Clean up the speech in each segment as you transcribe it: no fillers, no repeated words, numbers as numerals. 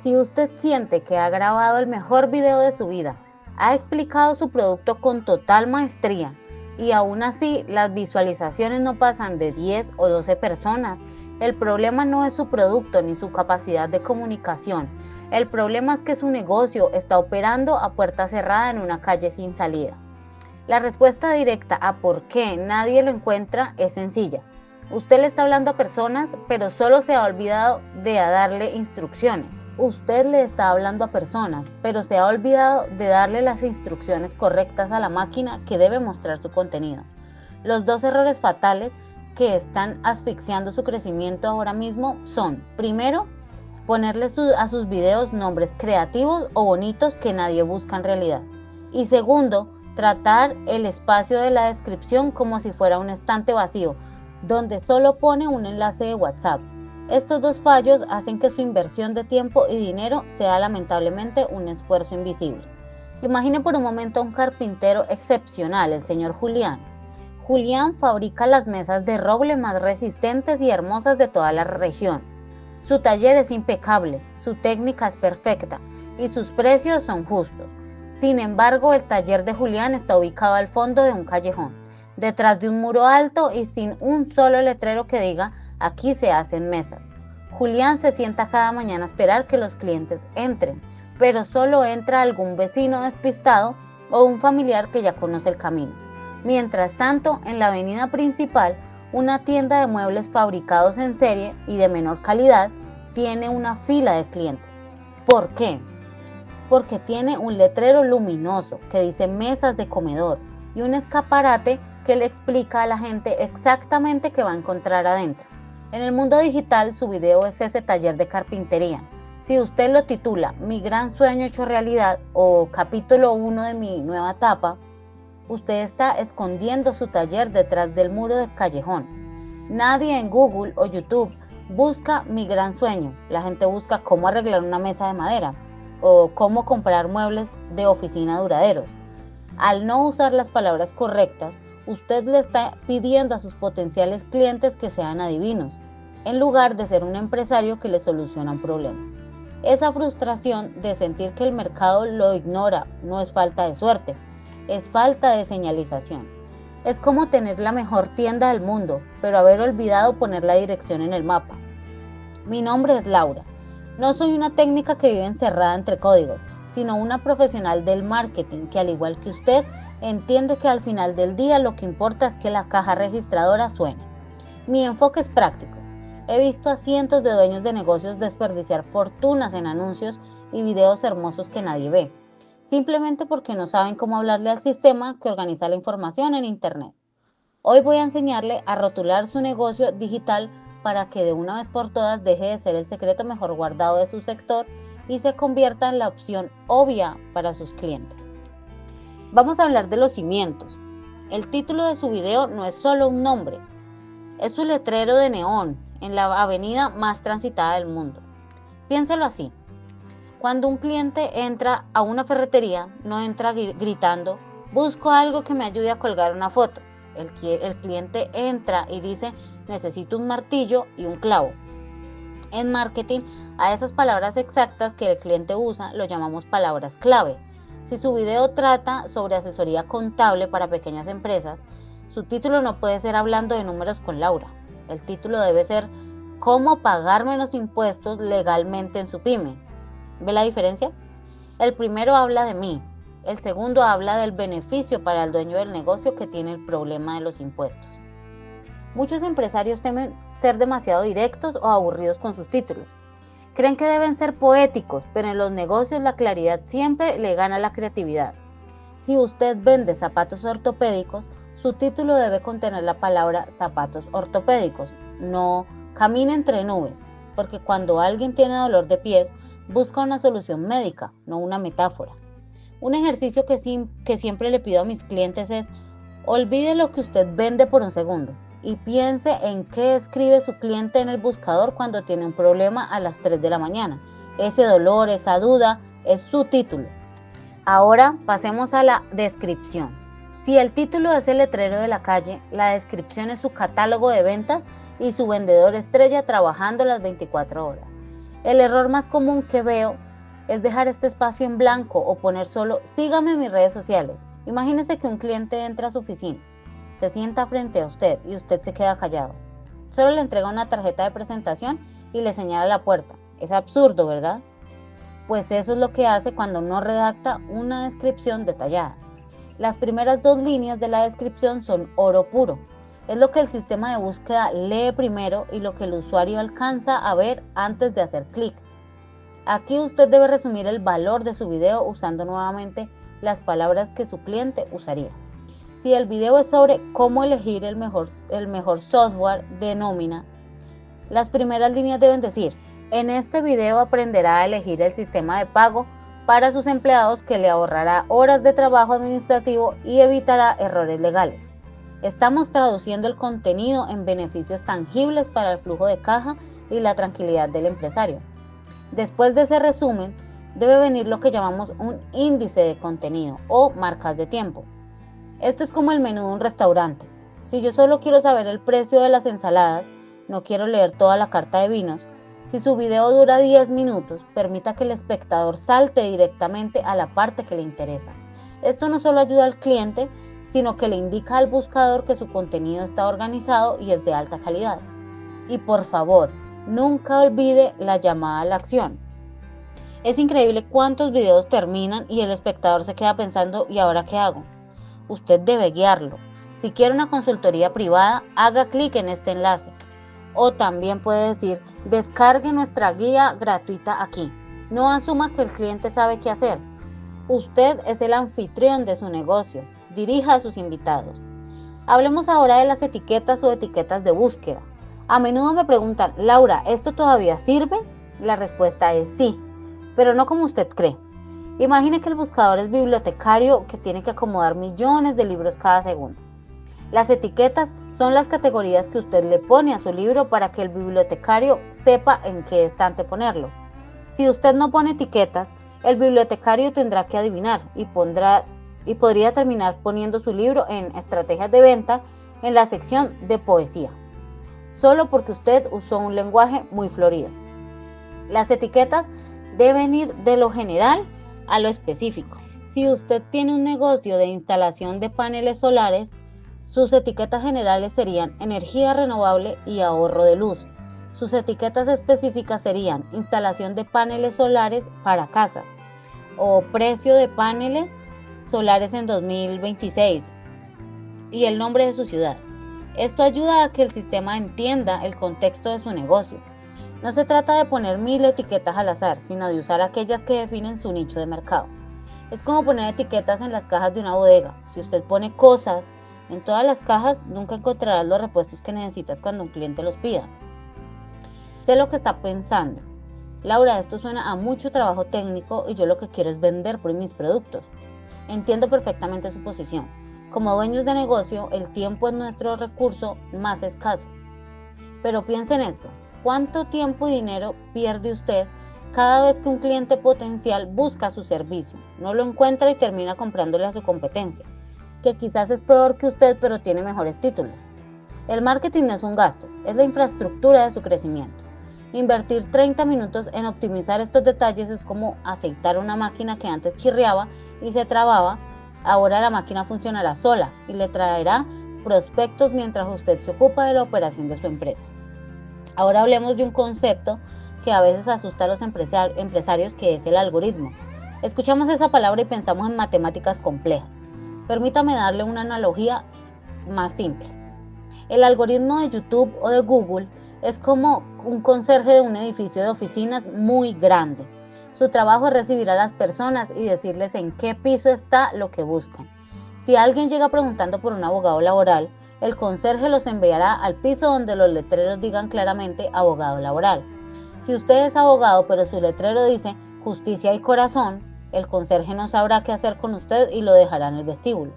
Si usted siente que ha grabado el mejor video de su vida, ha explicado su producto con total maestría y aún así las visualizaciones no pasan de 10 o 12 personas, el problema no es su producto ni su capacidad de comunicación. El problema es que su negocio está operando a puerta cerrada en una calle sin salida. La respuesta directa a por qué nadie lo encuentra es sencilla. Usted le está hablando a personas, pero solo se ha olvidado de darle instrucciones. Usted le está hablando a personas, pero se ha olvidado de darle las instrucciones correctas a la máquina que debe mostrar su contenido. Los dos errores fatales que están asfixiando su crecimiento ahora mismo son, primero, ponerle a sus videos nombres creativos o bonitos que nadie busca en realidad. Y segundo, tratar el espacio de la descripción como si fuera un estante vacío, donde solo pone un enlace de WhatsApp. Estos dos fallos hacen que su inversión de tiempo y dinero sea lamentablemente un esfuerzo invisible. Imagine por un momento a un carpintero excepcional, el señor Julián. Julián fabrica las mesas de roble más resistentes y hermosas de toda la región. Su taller es impecable, su técnica es perfecta y sus precios son justos. Sin embargo, el taller de Julián está ubicado al fondo de un callejón, detrás de un muro alto y sin un solo letrero que diga aquí se hacen mesas. Julián se sienta cada mañana a esperar que los clientes entren, pero solo entra algún vecino despistado o un familiar que ya conoce el camino. Mientras tanto, en la avenida principal, una tienda de muebles fabricados en serie y de menor calidad tiene una fila de clientes. ¿Por qué? Porque tiene un letrero luminoso que dice mesas de comedor y un escaparate que le explica a la gente exactamente qué va a encontrar adentro. En el mundo digital, su video es ese taller de carpintería. Si usted lo titula Mi gran sueño hecho realidad o capítulo 1 de mi nueva etapa, usted está escondiendo su taller detrás del muro del callejón. Nadie en Google o YouTube busca mi gran sueño. La gente busca cómo arreglar una mesa de madera o cómo comprar muebles de oficina duraderos. Al no usar las palabras correctas, usted le está pidiendo a sus potenciales clientes que sean adivinos, en lugar de ser un empresario que le soluciona un problema. Esa frustración de sentir que el mercado lo ignora no es falta de suerte, es falta de señalización. Es como tener la mejor tienda del mundo, pero haber olvidado poner la dirección en el mapa. Mi nombre es Laura. No soy una técnica que vive encerrada entre códigos, sino una profesional del marketing que, al igual que usted, entiende que al final del día lo que importa es que la caja registradora suene. Mi enfoque es práctico. He visto a cientos de dueños de negocios desperdiciar fortunas en anuncios y videos hermosos que nadie ve, simplemente porque no saben cómo hablarle al sistema que organiza la información en Internet. Hoy voy a enseñarle a rotular su negocio digital para que de una vez por todas deje de ser el secreto mejor guardado de su sector y se convierta en la opción obvia para sus clientes. Vamos a hablar de los cimientos. El título de su video no es solo un nombre, es su letrero de neón en la avenida más transitada del mundo. Piénselo así. Cuando un cliente entra a una ferretería, no entra gritando, busco algo que me ayude a colgar una foto. El cliente entra y dice, necesito un martillo y un clavo. En marketing, a esas palabras exactas que el cliente usa, lo llamamos palabras clave. Si su video trata sobre asesoría contable para pequeñas empresas, su título no puede ser hablando de números con Laura. El título debe ser ¿Cómo pagar menos impuestos legalmente en su pyme? ¿Ve la diferencia? El primero habla de mí, el segundo habla del beneficio para el dueño del negocio que tiene el problema de los impuestos. Muchos empresarios temen ser demasiado directos o aburridos con sus títulos. Creen que deben ser poéticos, pero en los negocios la claridad siempre le gana a la creatividad. Si usted vende zapatos ortopédicos, su título debe contener la palabra zapatos ortopédicos, no camine entre nubes, porque cuando alguien tiene dolor de pies, busca una solución médica, no una metáfora. Un ejercicio que siempre le pido a mis clientes es, olvide lo que usted vende por un segundo y piense en qué escribe su cliente en el buscador cuando tiene un problema a las 3 de la mañana. Ese dolor, esa duda, es su título. Ahora pasemos a la descripción. Si el título es el letrero de la calle, la descripción es su catálogo de ventas y su vendedor estrella trabajando las 24 horas. El error más común que veo es dejar este espacio en blanco o poner solo sígame en mis redes sociales. Imagínese que un cliente entra a su oficina, se sienta frente a usted y usted se queda callado. Solo le entrega una tarjeta de presentación y le señala la puerta. Es absurdo, ¿verdad? Pues eso es lo que hace cuando no redacta una descripción detallada. Las primeras 2 líneas de la descripción son oro puro. Es lo que el sistema de búsqueda lee primero y lo que el usuario alcanza a ver antes de hacer clic. Aquí usted debe resumir el valor de su video usando nuevamente las palabras que su cliente usaría. Si el video es sobre cómo elegir el mejor software de nómina, las primeras líneas deben decir: en este video aprenderá a elegir el sistema de pago para sus empleados que le ahorrará horas de trabajo administrativo y evitará errores legales. Estamos traduciendo el contenido en beneficios tangibles para el flujo de caja y la tranquilidad del empresario. Después de ese resumen, debe venir lo que llamamos un índice de contenido o marcas de tiempo. Esto es como el menú de un restaurante. Si yo solo quiero saber el precio de las ensaladas, no quiero leer toda la carta de vinos, si su video dura 10 minutos, permita que el espectador salte directamente a la parte que le interesa. Esto no solo ayuda al cliente, sino que le indica al buscador que su contenido está organizado y es de alta calidad. Y por favor, nunca olvide la llamada a la acción. Es increíble cuántos videos terminan y el espectador se queda pensando: ¿y ahora qué hago? Usted debe guiarlo. Si quiere una consultoría privada, haga clic en este enlace. O también puede decir: descargue nuestra guía gratuita aquí. No asuma que el cliente sabe qué hacer. Usted es el anfitrión de su negocio. Dirija a sus invitados. Hablemos ahora de las etiquetas o etiquetas de búsqueda. A menudo me preguntan: Laura, ¿esto todavía sirve? La respuesta es sí, pero no como usted cree. Imagine que el buscador es bibliotecario que tiene que acomodar millones de libros cada segundo. Las etiquetas son las categorías que usted le pone a su libro para que el bibliotecario sepa en qué estante ponerlo. Si usted no pone etiquetas, el bibliotecario tendrá que adivinar y podría terminar poniendo su libro en estrategias de venta en la sección de poesía, solo porque usted usó un lenguaje muy florido. Las etiquetas deben ir de lo general a lo específico. Si usted tiene un negocio de instalación de paneles solares, sus etiquetas generales serían energía renovable y ahorro de luz. Sus etiquetas específicas serían instalación de paneles solares para casas o precio de paneles solares en 2026 y el nombre de su ciudad. Esto ayuda a que el sistema entienda el contexto de su negocio. No se trata de poner 1000 etiquetas al azar, sino de usar aquellas que definen su nicho de mercado. Es como poner etiquetas en las cajas de una bodega. Si usted pone cosas en todas las cajas, nunca encontrarás los repuestos que necesitas cuando un cliente los pida. Sé lo que está pensando: Laura, esto suena a mucho trabajo técnico y yo lo que quiero es vender por mis productos. Entiendo perfectamente su posición. Como dueños de negocio, el tiempo es nuestro recurso más escaso. Pero piense en esto: ¿cuánto tiempo y dinero pierde usted cada vez que un cliente potencial busca su servicio, no lo encuentra y termina comprándole a su competencia, que quizás es peor que usted pero tiene mejores títulos? El marketing no es un gasto, es la infraestructura de su crecimiento. Invertir 30 minutos en optimizar estos detalles es como aceitar una máquina que antes chirriaba y se trababa. Ahora la máquina funcionará sola y le traerá prospectos mientras usted se ocupa de la operación de su empresa. Ahora hablemos de un concepto que a veces asusta a los empresarios, que es el algoritmo. Escuchamos esa palabra y pensamos en matemáticas complejas. Permítame darle una analogía más simple. El algoritmo de YouTube o de Google es como un conserje de un edificio de oficinas muy grande. Su trabajo es recibir a las personas y decirles en qué piso está lo que buscan. Si alguien llega preguntando por un abogado laboral, el conserje los enviará al piso donde los letreros digan claramente abogado laboral. Si usted es abogado pero su letrero dice justicia y corazón, el conserje no sabrá qué hacer con usted y lo dejará en el vestíbulo.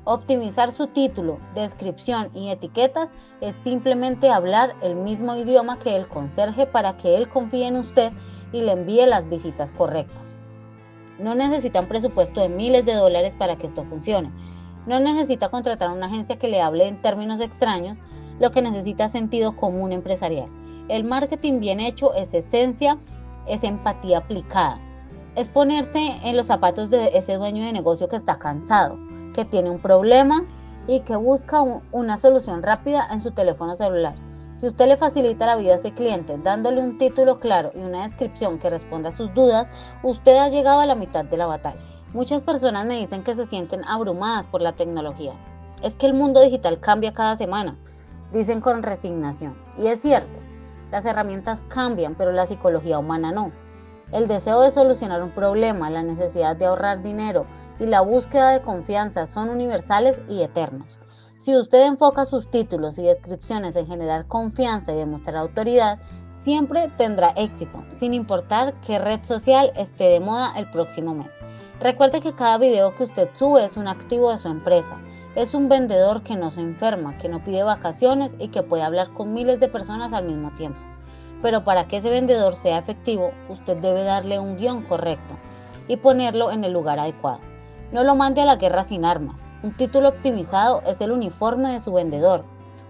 Optimizar su título, descripción y etiquetas es simplemente hablar el mismo idioma que el conserje para que él confíe en usted y le envíe las visitas correctas. No necesita un presupuesto de miles de dólares para que esto funcione. No necesita contratar a una agencia que le hable en términos extraños, lo que necesita es sentido común empresarial. El marketing bien hecho es esencia es empatía aplicada. Es ponerse en los zapatos de ese dueño de negocio que está cansado, que tiene un problema y que busca una solución rápida en su teléfono celular. Si usted le facilita la vida a ese cliente dándole un título claro y una descripción que responda a sus dudas, usted ha llegado a la mitad de la batalla. Muchas personas me dicen que se sienten abrumadas por la tecnología. Es que el mundo digital cambia cada semana, dicen con resignación. Y es cierto, las herramientas cambian, pero la psicología humana no. El deseo de solucionar un problema, la necesidad de ahorrar dinero y la búsqueda de confianza son universales y eternos. Si usted enfoca sus títulos y descripciones en generar confianza y demostrar autoridad, siempre tendrá éxito, sin importar qué red social esté de moda el próximo mes. Recuerde que cada video que usted sube es un activo de su empresa. Es un vendedor que no se enferma, que no pide vacaciones y que puede hablar con miles de personas al mismo tiempo. Pero para que ese vendedor sea efectivo, usted debe darle un guión correcto y ponerlo en el lugar adecuado. No lo mande a la guerra sin armas. Un título optimizado es el uniforme de su vendedor.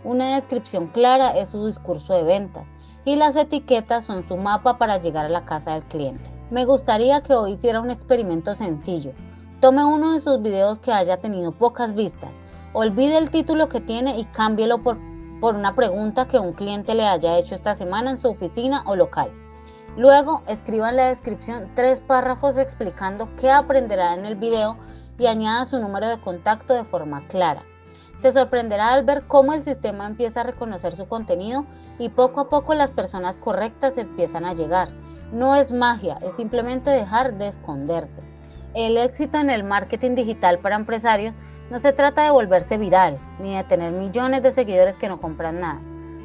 Una descripción clara es su discurso de ventas y las etiquetas son su mapa para llegar a la casa del cliente. Me gustaría que hoy hiciera un experimento sencillo. Tome uno de sus videos que haya tenido pocas vistas, olvide el título que tiene y cámbielo por una pregunta que un cliente le haya hecho esta semana en su oficina o local. Luego, escriba en la descripción 3 párrafos explicando qué aprenderá en el video y añada su número de contacto de forma clara. Se sorprenderá al ver cómo el sistema empieza a reconocer su contenido y poco a poco las personas correctas empiezan a llegar. No es magia, es simplemente dejar de esconderse. El éxito en el marketing digital para empresarios no se trata de volverse viral, ni de tener millones de seguidores que no compran nada.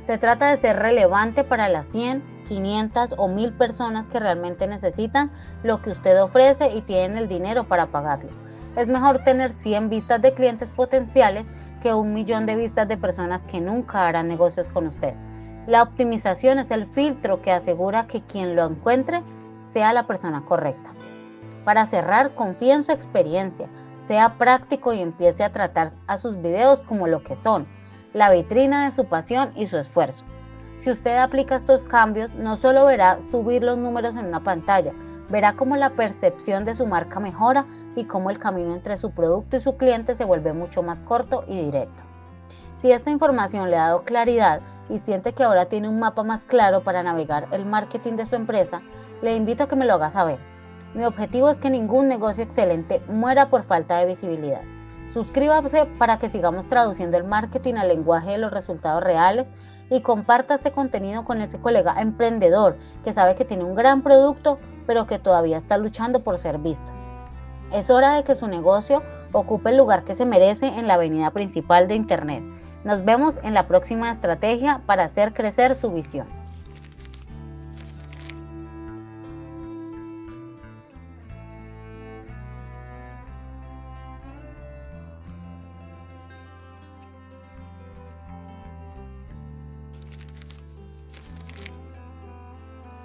Se trata de ser relevante para las 100, 500 o 1000 personas que realmente necesitan lo que usted ofrece y tienen el dinero para pagarlo. Es mejor tener 100 vistas de clientes potenciales que 1.000.000 de vistas de personas que nunca harán negocios con usted. La optimización es el filtro que asegura que quien lo encuentre sea la persona correcta. Para cerrar, confíe en su experiencia, sea práctico y empiece a tratar a sus videos como lo que son, la vitrina de su pasión y su esfuerzo. Si usted aplica estos cambios, no solo verá subir los números en una pantalla, verá cómo la percepción de su marca mejora y cómo el camino entre su producto y su cliente se vuelve mucho más corto y directo. Si esta información le ha dado claridad y siente que ahora tiene un mapa más claro para navegar el marketing de su empresa, le invito a que me lo haga saber. Mi objetivo es que ningún negocio excelente muera por falta de visibilidad. Suscríbase para que sigamos traduciendo el marketing al lenguaje de los resultados reales y comparta este contenido con ese colega emprendedor que sabe que tiene un gran producto pero que todavía está luchando por ser visto. Es hora de que su negocio ocupe el lugar que se merece en la avenida principal de Internet. Nos vemos en la próxima estrategia para hacer crecer su visión.